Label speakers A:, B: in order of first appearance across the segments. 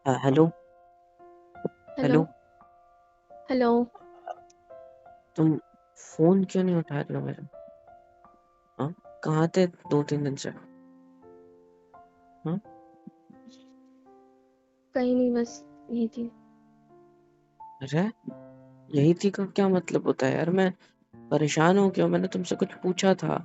A: हाँ, hello.
B: Hello.
A: Hello.
B: Hello.
A: तुम phone क्यों नहीं उठा रहे हो मेरा? हाँ, कहाँ थे 2-3 दिन से? हाँ।
B: कहीं नहीं, बस यही थी।
A: अरे, यही थी का क्या मतलब होता है यार? मैं परेशान हो गया। मैंने तुमसे कुछ पूछा था,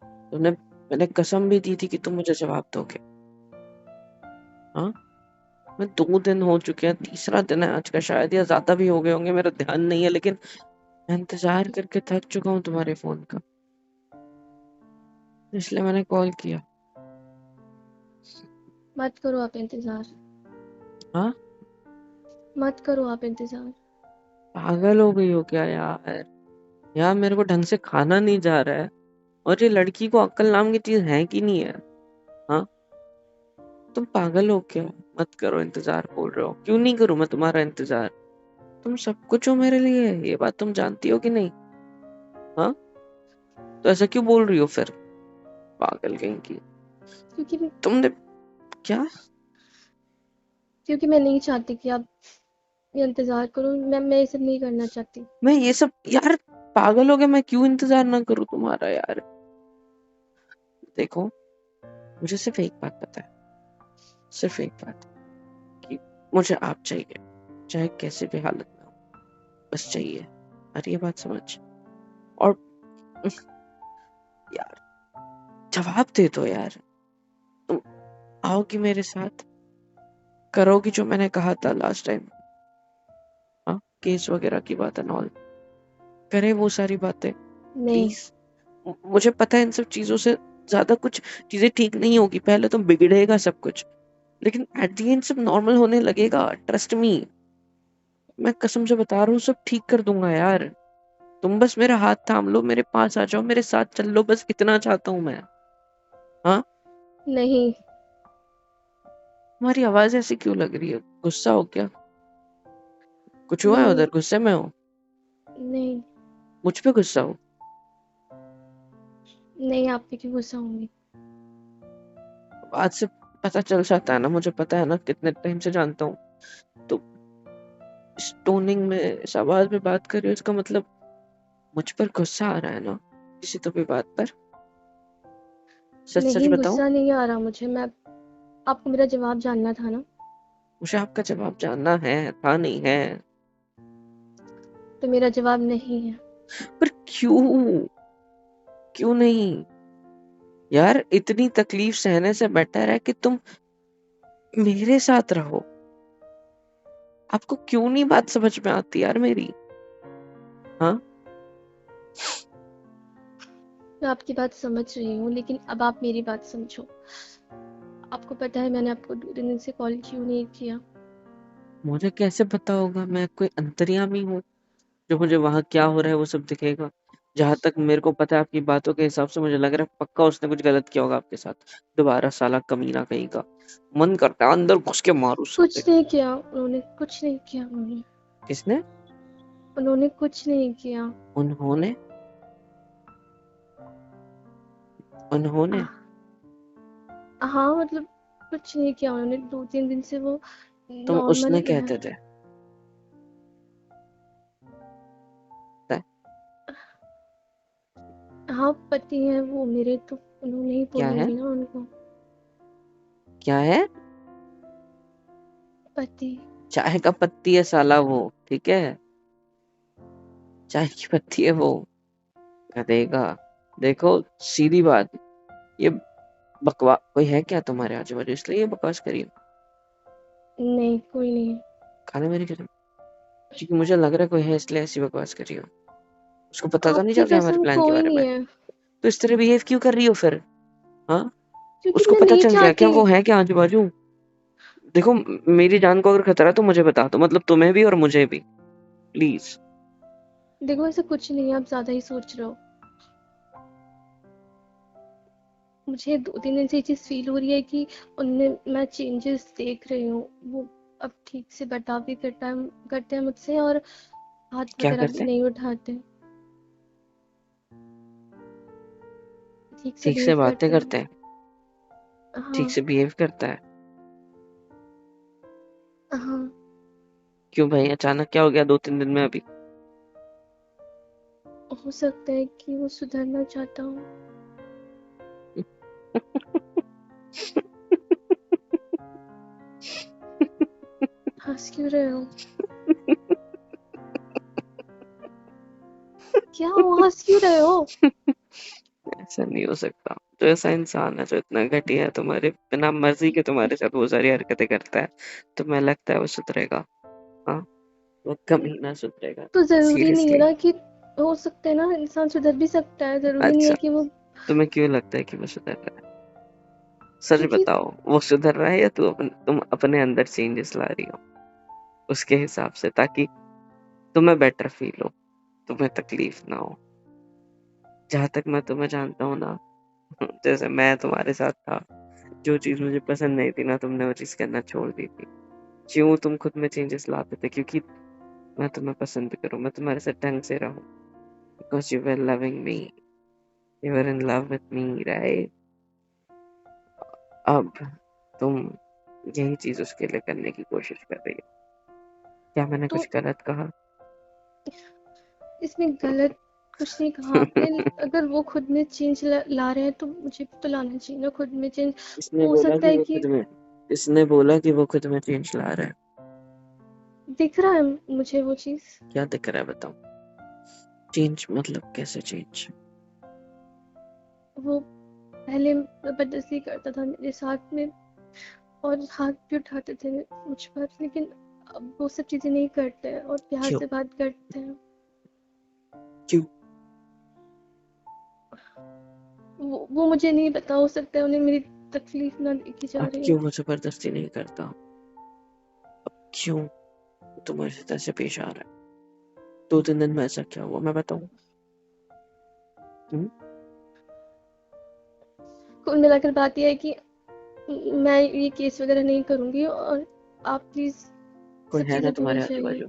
A: तुमने मैंने कसम भी दी थी कि तुम मुझे जवाब दोगे। हाँ। मैं 2 दिन हो चुके हैं, तीसरा दिन है आज का शायद, या ज्यादा भी हो गए होंगे, मेरा ध्यान नहीं है, लेकिन मैं इंतजार करके थक चुका हूँ तुम्हारे फोन का, इसलिए मैंने कॉल किया।
B: मत करो आप इंतजार।
A: हाँ।
B: मत करो आप इंतजार।
A: पागल हो गई हो क्या यार? यार मेरे को ढंग से खाना नहीं जा रहा है, और ये लड़की को अक्ल नाम की चीज है कि नहीं है? हाँ। तुम पागल हो क्या? मत करो इंतजार बोल रहे हो, क्यों नहीं करूं मैं तुम्हारा इंतजार? तुम सब कुछ हो मेरे लिए, ये बात तुम जानती हो कि नहीं? हाँ। तो ऐसा क्यों बोल रही हो फिर? पागल कहीं की।
B: क्योंकि
A: तुमने क्या?
B: क्योंकि मैं नहीं चाहती कि आप ये इंतजार करो। मैं ये सब नहीं करना चाहती।
A: मैं ये सब यार, पागल हो गया, मैं क्यों इंतजार ना करूं तुम्हारा यार? देखो, मुझे सिर्फ एक बात पता है, सिर्फ एक बात, कि मुझे आप चाहिए, चाहे कैसे भी हालत में हो, बस चाहिए। अरे ये बात समझ। और यार, जवाब दे दो यार। तुम आओगी मेरे साथ, करोगी जो मैंने कहा था लास्ट टाइम? हाँ, केस वगैरह की बात एंड ऑल, करे वो सारी बातें
B: नहीं।
A: प्लीज। मुझे पता है इन सब चीजों से ज्यादा कुछ चीजें ठीक नहीं होगी, पहले तो बिगड़ेगा सब कुछ, लेकिन एट द एंड सब नॉर्मल होने लगेगा, ट्रस्ट मी। मैं कसम से बता रहा हूँ, सब ठीक कर दूंगा यार। तुम बस मेरा हाथ थाम लो, मेरे पास आ जाओ, मेरे साथ चल लो, बस इतना चाहता हूँ मैं। हाँ।
B: नहीं।
A: तुम्हारी आवाज ऐसी क्यों लग रही है? गुस्सा हो क्या? कुछ हुआ है
B: नहीं।
A: उधर? गुस्से में हो?
B: नहीं।
A: मुझ पे गुस्सा हो?
B: नहीं, आप पे क्यों गुस्सा होंगी?
A: आज से पता चल जाता है ना, मुझे पता है ना, कितने टाइम से जानता हूँ। तो इस टोनिंग में, इस आवाज में बात कर रही हो, इसका मतलब मुझ पर गुस्सा आ रहा है ना, किसी तो भी बात पर? सच सच
B: नहीं,
A: बताओ।
B: गुस्सा नहीं आ रहा मुझे। मैं आपको मेरा जवाब जानना था ना।
A: मुझे आपका जवाब जानना है, था नहीं है?
B: तो मेरा जवाब नहीं है।
A: पर क्यों? क्यों नहीं? यार, इतनी तकलीफ सहने से बेटर है कि तुम मेरे साथ रहो। आपको क्यों नहीं बात समझ में आती यार मेरी? हाँ।
B: मैं आपकी बात समझ रही हूँ, लेकिन अब आप मेरी बात समझो। आपको पता है मैंने आपको 2 दिन से कॉल क्यों नहीं किया?
A: मुझे कैसे पता होगा? मैं कोई अंतर्यामी हूँ जो मुझे वहां क्या हो रहा है वो सब दिखेगा? जहां तक मेरे को पता है, आपकी बातों के हिसाब से मुझे लग रहा है पक्का उसने कुछ गलत किया होगा आपके साथ। दोबारा साला कमीना कहीं का, मन करता है अंदर घुस के मारू साले
B: कुछ
A: को।
B: नहीं किया उन्होंने, कुछ नहीं किया उन्होंने।
A: किसने?
B: उन्होंने कुछ नहीं किया।
A: उन्होंने? उन्होंने?
B: हाँ, मतलब कुछ नहीं किया उन्होंने। 2-3 दिन से वो
A: तुम
B: नॉर्मल
A: उसने
B: है।
A: कहते थे? पता है?
B: हाँ, पति हैं वो मेरे, तो उन्होंने ही
A: क्या है?
B: बोलूंगी ना उनको।
A: क्या है?
B: पति।
A: चाय का पत्ती है साला वो, ठीक है? चाय की पत्ती है वो, गधेगा। देखो, सीधी बात, ये बकवा कोई है क्या तुम्हारे आजू बाजू, इसलिए ये बकवास करी हो?
B: नहीं, कोई नहीं है।
A: खाना मेरी कसम, क्योंकि मुझे लग रहा है कोई है इसलिए ऐसी बकवास करी हो। उसको पता तो नहीं
B: आपकी
A: चल गया हमारे
B: कसम
A: प्लान के
B: कोई
A: बारे
B: नहीं
A: में?
B: है।
A: तो इस तरह बिहेव क्यों कर रही हो फिर? हाँ।
B: क्योंकि
A: उसको
B: मैं
A: पता
B: नहीं
A: चल गया क्या
B: चाहती।
A: वो है क्या आजू बाजू? देखो, मेरी जान को अगर खतरा है तो मुझे बता दो, मतलब तुम्हें भी और मुझे भी, प्लीज।
B: देखो, ऐसा कुछ नहीं है, आप ज्यादा ही सोच रहे हो। मुझे 2-3 दिन से ये चीज फील हो रही है कि उनमें मैं चेंजेस देख रही हूँ। वो अब ठीक से बर्ताव भी करते हैं मुझसे, और हाथ
A: क्या
B: वगैरह भी
A: करते हैं?
B: नहीं उठाते। ठीक से
A: ठीक से
B: बिहेव
A: बातें
B: करते हैं।
A: करते हैं? ठीक
B: हाँ।
A: से बिहेव करता है?
B: हाँ,
A: क्यों भाई, अचानक क्या हो गया 2-3 दिन में अभी?
B: हो सकता है कि वो सुधरना चाहता हो। हंस क्यों रहे हो? क्या हुआ, हंस क्यों रहे हो?
A: ऐसा नहीं हो सकता। जो ऐसा इंसान है, जो इतना घटिया है, तुम्हारे बिना मर्जी के तुम्हारे साथ वो सारी हरकतें करता है, तुम्हें लगता है वो सुधरेगा? हाँ, वो कभी ना सुधरेगा।
B: तो जरूरी नहीं है
A: सीरियसली।
B: ना कि, हो सकता है ना इंसान सुधर भी सकता है, जरूरी नहीं
A: अच्छा,
B: है कि वो।
A: तुम्हें क्यों लगता है कि वो सुधर रहा है? सच
B: क्योंकि
A: बताओ, वो सुधर रहा है या तुम अपने अंदर चेंजेस ला रही हो उसके हिसाब से, ताकि तुम्हें बेटर फील हो, तुम्हें तकलीफ ना हो। जहां तक मैं तुम्हें जानता हूँ ना, जैसे मैं तुम्हारे साथ था, जो चीज मुझे पसंद नहीं थी ना, तुमने वो चीज करना छोड़ दी थी। क्यों तुम खुद में चेंजेस लाते थे? क्योंकि मैं तुम्हें पसंद करूं, मैं तुम्हारे साथ ढंग से रहूं, because you were loving me, you were in love with me, right? अब तुम यही चीज उसके लिए करने की कोशिश कर रही हो। क्या मैंने
B: तो
A: कुछ गलत कहा?
B: इसमें गलत कुछ नहीं कहा आपने। अगर वो खुद में चेंज ला रहे हैं तो मुझे भी तो लाना चाहिए ना खुद में चेंज।
A: इसने
B: हो
A: बोला
B: सकता
A: कि
B: है
A: वो
B: कि
A: खुद में इसने बोला कि वो खुद में चेंज ला रहा है।
B: दिख रहा है मुझे वो चीज।
A: क्या दिख रहा है बताओ? चेंज मतलब कैसे चेंज?
B: वो पहले जबरदस्ती करता था मेरे साथ में, और हाथ भी उठाते थे मुझ पर, लेकिन अब वो सब चीजें नहीं करते हैं और प्यार
A: क्यों?
B: से बात करते हैं।
A: क्यों?
B: वो मुझे नहीं पता, हो सकता है उन्हें मेरी तकलीफ ना देखी जा
A: अब
B: रही
A: क्यों
B: हो।
A: वो जबरदस्ती नहीं करता? क्यों तुम्हारे साथ ऐसे पेश आ रहा है? 2-3 दिन में ऐसा क्या हुआ, मैं बताऊं? हम्म?
B: कुल मिलाकर बात यह है कि मैं ये केस वगैरह नहीं करूंगी, और आप प्लीज
A: कोई
B: सब
A: है ना
B: चीजें भूल
A: तुम्हारे आजू
B: जाइए।
A: बाजू?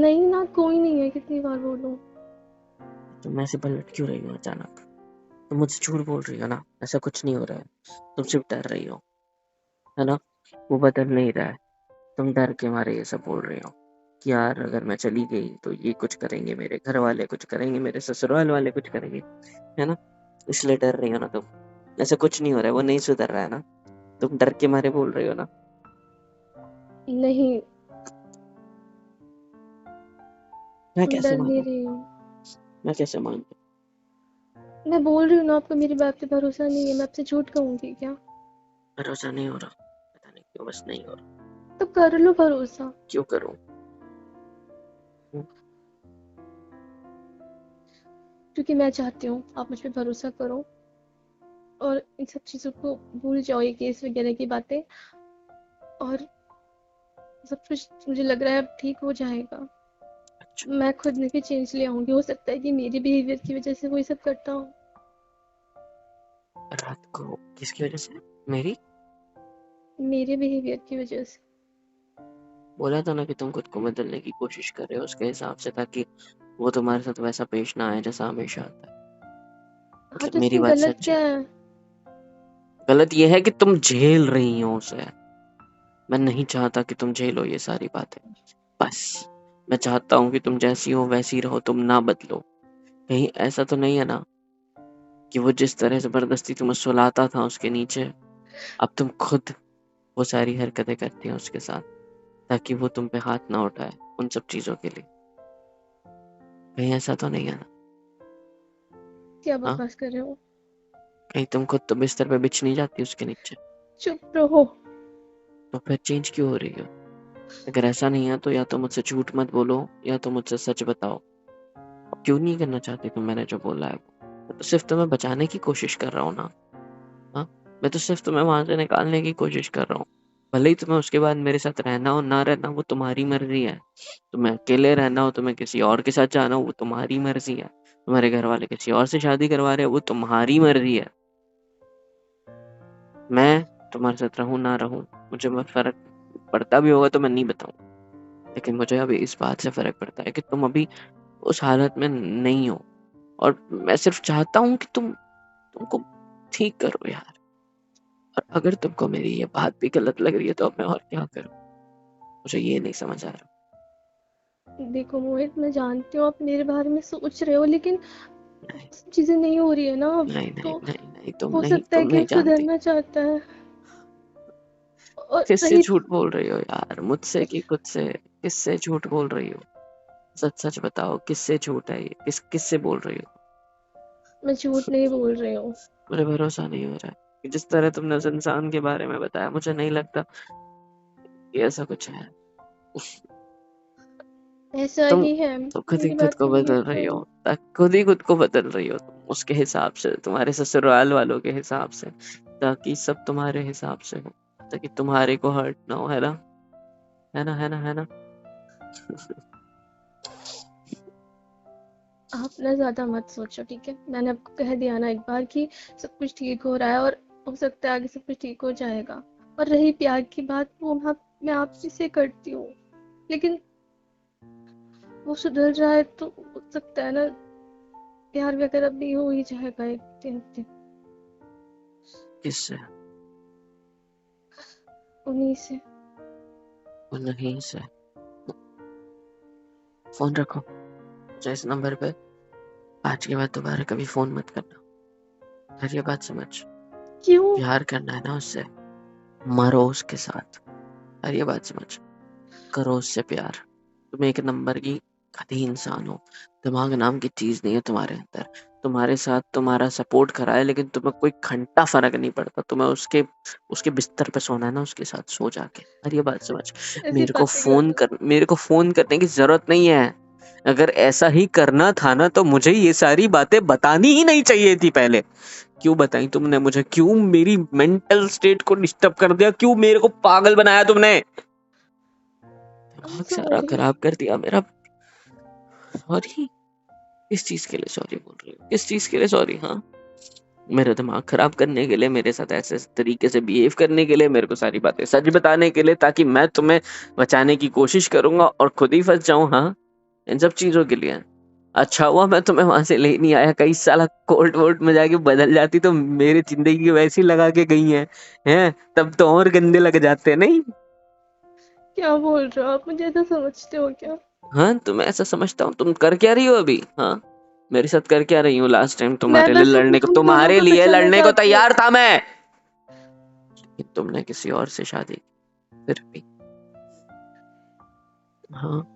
B: नहीं ना, कोई नहीं है, कितनी बार बोलूं।
A: तुम ऐसे पलट क्यों रही हो अचानक? तुम मुझसे झूठ बोल रही हो ना, ऐसा कुछ नहीं हो रहा है। तुम सिर्फ डर रही हो, है ना? वो बदल नहीं रहा है, तुम डर के मारे ये सब बोल रही हो कि यार अगर मैं चली गई तो ये कुछ करेंगे, मेरे घर वाले कुछ करेंगे, मेरे ससुराल वाले कुछ करेंगे, है ना? इसलिए डर रही हो ना तुम। ऐसा कुछ नहीं हो रहा है, वो नहीं सुधर रहा है ना, तुम डर के मारे बोल रही हो ना।
B: नहीं,
A: मैं
B: मैं
A: कैसे
B: डर नहीं
A: मानूं?
B: रही हूँ।
A: मैं कैसे मानूं?
B: मैं बोल रही हूँ ना, आपको मेरी बात पे भरोसा नहीं है, मैं आपसे झूठ कहूंगी क्या?
A: भरोसा नहीं हो रहा, पता नहीं क्यों, बस नहीं हो रहा।
B: तो कर लो भरोसा।
A: क्यों करूं? हम्म,
B: क्योंकि मैं चाहती हूँ आप मुझ पे भरोसा करो, और इन सब चीजों को भूल जाओ, ये केस वगैरह की बातें, और सब कुछ मुझे लग रहा है अब ठीक हो जाएगा।
A: अच्छा।
B: मैं खुद में भी चेंज ले आऊंगी, हो सकता है कि मेरी बिहेवियर की वजह से वो ये सब करता हो।
A: रात को किसकी वजह से? मेरी?
B: मेरे बिहेवियर की वजह से।
A: बोला था ना कि तुम खुद को बदलने की कोशिश कर रहे हो उसके हिसाब से, ताकि वो तुम्हारे साथ वैसा पेश ना आए जैसा हमेशा आता है।
B: हाँ,
A: मतलब
B: तो
A: मेरी
B: इसमें
A: बात
B: गलत
A: सच है।
B: क्या है?
A: गलत ये है कि तुम झेल रही हो उसे। मैं नहीं चाहता कि तुम झेलो ये सारी बातें। बस मैं चाहता हूँ कि तुम जैसी हो वैसी रहो, तुम ना बदलो। कहीं ऐसा तो नहीं है ना कि वो जिस तरह जबरदस्ती तुम्हें सुलाता था उसके नीचे, अब तुम खुद वो सारी हरकतें करती हो उसके साथ, ताकि वो तुम पे हाथ ना उठाए उन सब चीजों के लिए? कहीं ऐसा तो नहीं है ना?
B: क्या
A: हाँ,
B: बकवास कर रहे हो?
A: कहीं तुम खुद तो बिस्तर पे बिछ नहीं जाती उसके नीचे?
B: चुप रहो।
A: तो फिर चेंज क्यों हो रही हो? अगर ऐसा नहीं है तो या तो मुझसे झूठ मत बोलो, या तो मुझसे सच बताओ। अब क्यों नहीं करना चाहती तुम मैंने जो बोला है वो? मैं तो सिर्फ तुम्हें बचाने की कोशिश कर रहा हूँ ना। हाँ, मैं तो सिर्फ तुम्हें वहां से निकालने की कोशिश कर रहा हूँ। भले ही तुम्हें उसके बाद मेरे साथ रहना हो ना रहना, वो तुम्हारी मर्जी है। तुम्हें अकेले रहना हो, तुम्हें किसी और के साथ जाना हो, वो तुम्हारी मर्जी है। तुम्हारे घर वाले किसी और से शादी करवा रहे हो, वो तुम्हारी मर्जी है। मैं तुम्हारे साथ रहूं ना रहूं, मुझे मत फर्क पड़ता भी होगा तो मैं नहीं बताऊंगा। लेकिन मुझे अभी इस बात से फर्क पड़ता है कि तुम अभी उस हालत में नहीं हो, और मैं सिर्फ चाहता हूँ कि तुमको ठीक करो यार। और अगर तुमको मेरी ये बात भी गलत लग रही है तो अब मैं और क्या करूं? मुझे ये नहीं समझ आ रहा।
B: देखो मोहित, मैं जानती हूँ आप मेरे बारे में सोच रहे हो, लेकिन
A: नहीं
B: सब चीजें नहीं हो रही है ना अब।
A: नहीं नहीं
B: तो
A: नहीं नहीं,
B: हो सकता है
A: तुम
B: कि
A: नहीं
B: वो
A: जानती।
B: सुधरना चाहता है। और
A: किससे
B: रही,
A: झूठ बोल रही हो यार, मुझसे कि खुद से? किससे झूठ बोल रही हो? सच सच बताओ, किससे झूठ है ये? किससे बोल रही हो?
B: मैं झूठ नहीं बोल रही हूँ।
A: मुझे भरोसा नहीं हो रहा है कि जिस तरह तुमने उस इंसान के बारे में बताया, मुझे नहीं लगता कि ऐसा कुछ है।
B: ऐसा
A: तुम
B: ही है,
A: तो खुद ही
B: मेरी
A: खुद
B: बात
A: को
B: मानिए
A: बदल रही
B: तो।
A: हो। खुद ही खुद को बदल रही हो तुम, उसके हिसाब से, तुम्हारे ससुराल वालों के हिसाब से, ताकि सब तुम्हारे हिसाब से हो, ताकि तुम्हारे को हर्ट ना हो, है ना? है ना, है ना, है ना?
B: आप ना ज्यादा मत सोचो, ठीक है? मैंने आपको कह दिया ना एक बार कि सब कुछ ठीक हो रहा है, और हो सकता है आगे सब कुछ ठीक हो जाएगा। और रही प्यार की बात, वो मैं आपसे से करती हूँ, लेकिन वो सुधर रहा है तो हो सकता है ना प्यार वगैरह भी हो ही जाएगा एक दिन।
A: किससे?
B: उन्हीं से।
A: वो नहीं से? फोन रखो, मुझे इस नंबर पे आज के बाद दोबारा कभी फोन मत करना। और ये बात समझ,
B: क्यों?
A: प्यार करना है ना उससे, मरो उसके साथ। और ये बात समझ, करो उससे प्यार। तुम एक नंबर की गधी इंसान हो। दिमाग नाम की चीज नहीं है तुम्हारे अंदर। तुम्हारे साथ तुम्हारा सपोर्ट करा है, लेकिन तुम्हें कोई घंटा फर्क नहीं पड़ता। तुम्हें उसके उसके बिस्तर पे सोना है ना, उसके साथ सो जाके। और ये बात समझ,
B: ऐसी बातें कर रहे हो?
A: मेरे को फोन करने की जरूरत नहीं है। अगर ऐसा ही करना था ना, तो मुझे ये सारी बातें बतानी ही नहीं चाहिए थी पहले। क्यों बताई तुमने मुझे? क्यों मेरी मेंटल स्टेट को डिस्टर्ब कर दिया? क्यों मेरे को पागल बनाया तुमने?
B: I'm
A: दिमाग सारा
B: sorry।
A: खराब कर दिया मेरा। सॉरी? किस चीज के लिए सॉरी बोल रही हो? किस चीज के लिए सॉरी? हाँ, मेरा दिमाग खराब करने के लिए, मेरे साथ ऐसे तरीके से बिहेव करने के लिए, मेरे को सारी बातें सच बताने के लिए, ताकि मैं तुम्हें बचाने की कोशिश करूंगा और खुद ही फंस जाऊं? हाँ, इन सब चीजों के लिए। अच्छा हुआ मैं तुम्हें वहां से ले नहीं आया, कई साल कोर्ट वोर्ट में जाके बदल जाती तो मेरी जिंदगी वैसी लगा के गई हैं, तब तो और गंदे लग जाते नहीं?
B: क्या बोल रहे हो आप? मुझे ऐसा समझते हो क्या?
A: हाँ, तो मैं ऐसा समझता हूँ। तुम कर क्या रही हो अभी? हाँ, मेरे साथ कर क्या रही हो? लास्ट टाइम
B: मैं
A: तुम्हारे लिए
B: बस
A: लड़ने को,
B: हम दोनों
A: तुम्हारे
B: को
A: लिए
B: बचाना
A: लड़ने को
B: चाहती हूँ।
A: तैयार था मैं, लेकिन तुमने किसी और से शादी की। फिर भी हाँ,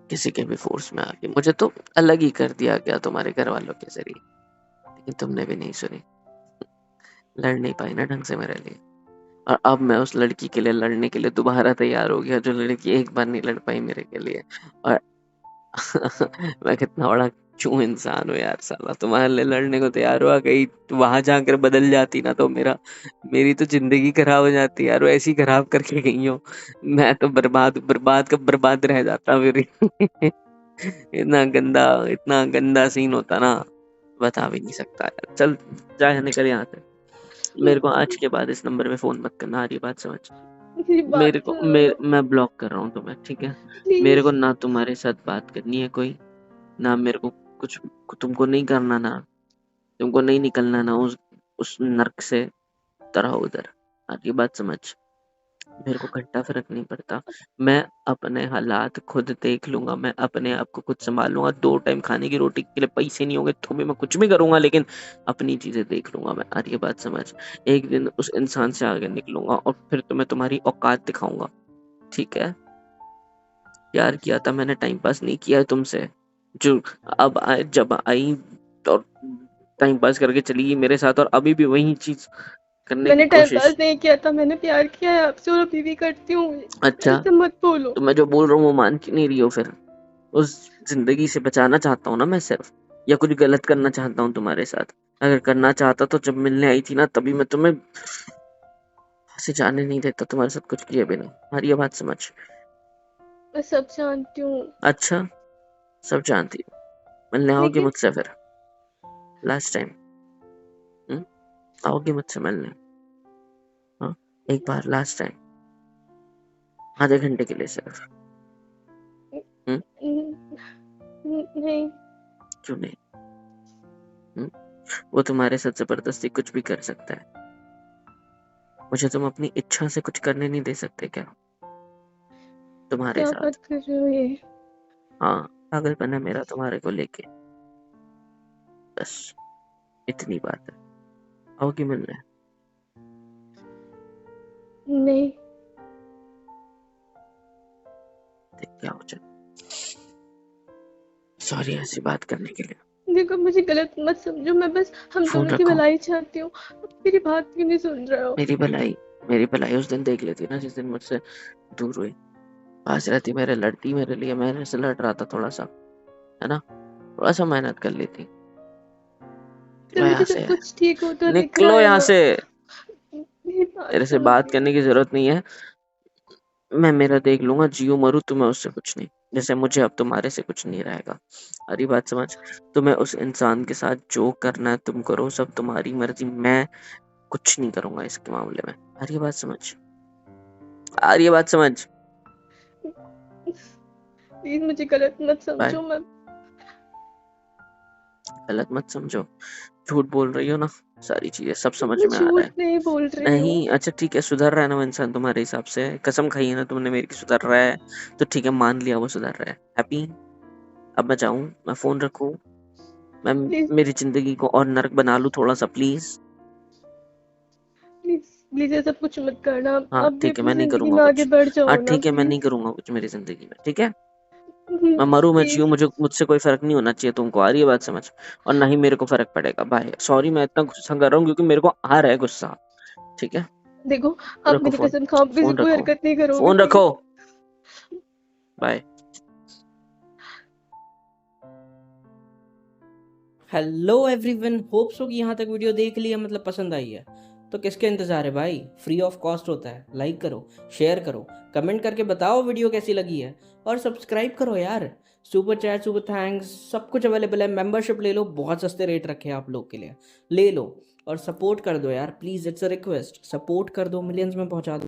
A: किसी के भी फोर्स में आके मुझे तो अलग ही कर दिया गया तुम्हारे घर वालों के जरिए, लेकिन तुमने भी नहीं सुनी। लड़ नहीं पाई ना ढंग से मेरे लिए। और अब मैं उस लड़की के लिए लड़ने के लिए दोबारा तैयार हो गया, जो लड़की एक बार नहीं लड़ पाई मेरे के लिए। और मैं कितना बड़ा चूं इंसान हूँ यार साला, तुम्हारे लिए लड़ने को तैयार हुआ, कहीं वहां जाकर बदल जाती ना तो मेरी तो जिंदगी खराब हो जाती यार। वो ऐसी खराब करके गई हो, मैं तो बर्बाद बर्बाद का बर्बाद रह जाता फिर। इतना गंदा सीन होता ना, बता भी नहीं सकता यार। चल, जा निकल यहाँ से। मेरे को आज के बाद इस नंबर पे फोन मत करना, आ रही बात समझ?
B: मेरी बात सुनो।
A: मैं ब्लॉक कर रहा हूँ तुम्हें, ठीक है? मेरे को
B: प्लीज।
A: ना तुम्हारे साथ बात करनी है कोई, ना मेरे को कुछ, तुमको नहीं करना ना, तुमको नहीं निकलना ना उस नर्क से तरह उधर। आगे बात समझ, मेरे को घंटा फर्क नहीं पड़ता। मैं अपने हालात खुद देख लूंगा, मैं अपने आप को खुद संभाल लूंगा। 2 टाइम खाने की रोटी के लिए पैसे नहीं होंगे तो भी मैं कुछ भी करूंगा, लेकिन अपनी चीजें देख लूंगा मैं। और ये बात समझ, एक दिन उस इंसान से आगे निकलूंगा और फिर तुम्हें तुम्हारी औकात दिखाऊंगा, ठीक है? प्यार किया था मैंने, टाइम पास नहीं किया है तुमसे। जो जब आई और टाइम पास करके चली गई मेरे साथ, और अभी भी वही चीज करने की
B: मैंने टाइम पास
A: कोशिश।
B: नहीं किया था, मैंने प्यार किया है आपसे और अभी भी करती हूँ।
A: अच्छा,
B: ऐसे मत बोलो।
A: तो मैं जो बोल रहा हूँ वो मान क्यों नहीं रही हो फिर? उस जिंदगी से बचाना चाहता हूँ ना मैं सिर्फ, या कुछ गलत करना चाहता हूँ तुम्हारे साथ? अगर करना चाहता तो जब मिलने आई थी ना, तभी मैं तुम्हें से जाने नहीं देता, तुम्हारे साथ कुछ किए बिना। हमारी ये बात समझ।
B: मैं सब जानती हूँ,
A: अच्छा, सब जानती हो? मिलने आओगी
B: लेकिन
A: मुझसे फिर लास्ट टाइम? आओगी मुझसे मिलने? हाँ, एक बार लास्ट टाइम, आधे घंटे के लिए सिर्फ। हम्म?
B: नहीं।
A: क्यों नहीं? हम्म? वो तुम्हारे साथ जबरदस्ती कुछ भी कर सकता है, मुझे तुम अपनी इच्छा से कुछ करने नहीं दे सकते क्या तुम्हारे
B: क्या
A: साथ?
B: बात कर रहे हो ये?
A: हाँ, पागलपन है मेरा तुम्हारे को लेके, बस इतनी बात है। आओगी मिलने?
B: नहीं।
A: देख क्या हो जाए। सॉरी ऐसी बात करने के लिए।
B: देखो मुझे गलत मत समझो, मैं बस हम
A: फोन
B: दोनों की
A: रखो।
B: भलाई चाहती हूँ। मेरी बात क्यों नहीं सुन रहे हो?
A: मेरी भलाई उस दिन देख लेती ना जिस दिन मुझसे दूर हुई। पास रहती, मेरे लड़ती मेरे लिए, मेरे से लड़ रहा था थोड़ा सा, है ना, थोड़ा सा मेहनत कर लेती।
B: जब
A: मैं
B: मुझे
A: यहाँ
B: सब
A: से,
B: कुछ ठीक होता दिख रहा
A: निकलो
B: है
A: यहाँ
B: ना।
A: से।
B: मेरी बात
A: तेरे से
B: सुनो
A: बात करने
B: प्लीज।
A: की जरूरत नहीं है। मैं मेरा देख लूंगा, जियो मरू, तुम्हें उससे कुछ नहीं। जैसे मुझे अब तुम्हारे से कुछ नहीं रहेगा। सारी बात समझ। तुम्हें उस इंसान के साथ जो करना है तुम करो, सब तुम्हारी मर्जी। मैं कुछ नहीं करूंगा इसके मामले में। आ रही है बात समझ? आ रही है बात समझ?
B: प्लीज मुझे गलत मत
A: बाय।
B: समझो। मैं
A: गलत मत समझो। झूठ बोल रही हो ना, सारी चीजें सब समझ
B: मैं
A: में आ रहा
B: झूठ
A: है।
B: नहीं बोल रही हूँ।
A: नहीं, अच्छा ठीक है, सुधर रहा है ना वो इंसान तुम्हारे हिसाब से? कसम खाई है ना तुमने मेरी कि सुधर रहा है? तो ठीक है, मान लिया वो सुधर रहा है। हैप्पी? अब मैं जाऊं? मैं फोन रखूं? मैं
B: प्लीज
A: मेरी जिंदगी को और नरक बना लूं थोड़ा सा, प्लीज?
B: प्लीज प्लीज ऐसा कुछ मत करना।
A: हाँ
B: आप भी
A: ठीक है,
B: अपनी
A: मैं नहीं
B: जिंदगी
A: करूंगा
B: में आगे
A: कुछ।
B: बढ़
A: हाँ
B: जाओ ना
A: ठीक है, मैं नहीं
B: प्लीज।
A: करूंगा कुछ मेरी जिंदगी में, ठीक है? मैं मरूं मैं
B: प्लीज।
A: जीऊं, मुझसे कोई फर्क नहीं होना चाहिए तुमको। आ रही है बात समझ? और ना ही मेरे को फर्क पड़ेगा। बाय। सॉरी मैं इतना गुस्सा कर रहा हूँ क्योंकि मेरे को आ रहा है गुस्सा। ठीक है,
B: देखो आप
A: रखो
B: मेरी
A: फोन।
B: कसम खाओ, आप ऐसी
A: फोन
B: कोई
A: रखो।
B: हरकत नहीं करोगे
A: फोन रखो।
B: Please.
A: Bye.
C: Hello everyone, hope so कि यहाँ तक वीडियो देख लिया, मतलब पसंद आई है। तो किसके इंतज़ार है भाई, फ्री ऑफ कॉस्ट होता है। लाइक करो, शेयर करो, कमेंट करके बताओ वीडियो कैसी लगी है, और सब्सक्राइब करो यार। सुपर चैट, सुपर थैंक्स, सब कुछ अवेलेबल है। मेंबरशिप ले लो, बहुत सस्ते रेट रखे हैं आप लोग के लिए, ले लो और सपोर्ट कर दो यार please. It's a request, support कर दो, मिलियंस में पहुँचा दो।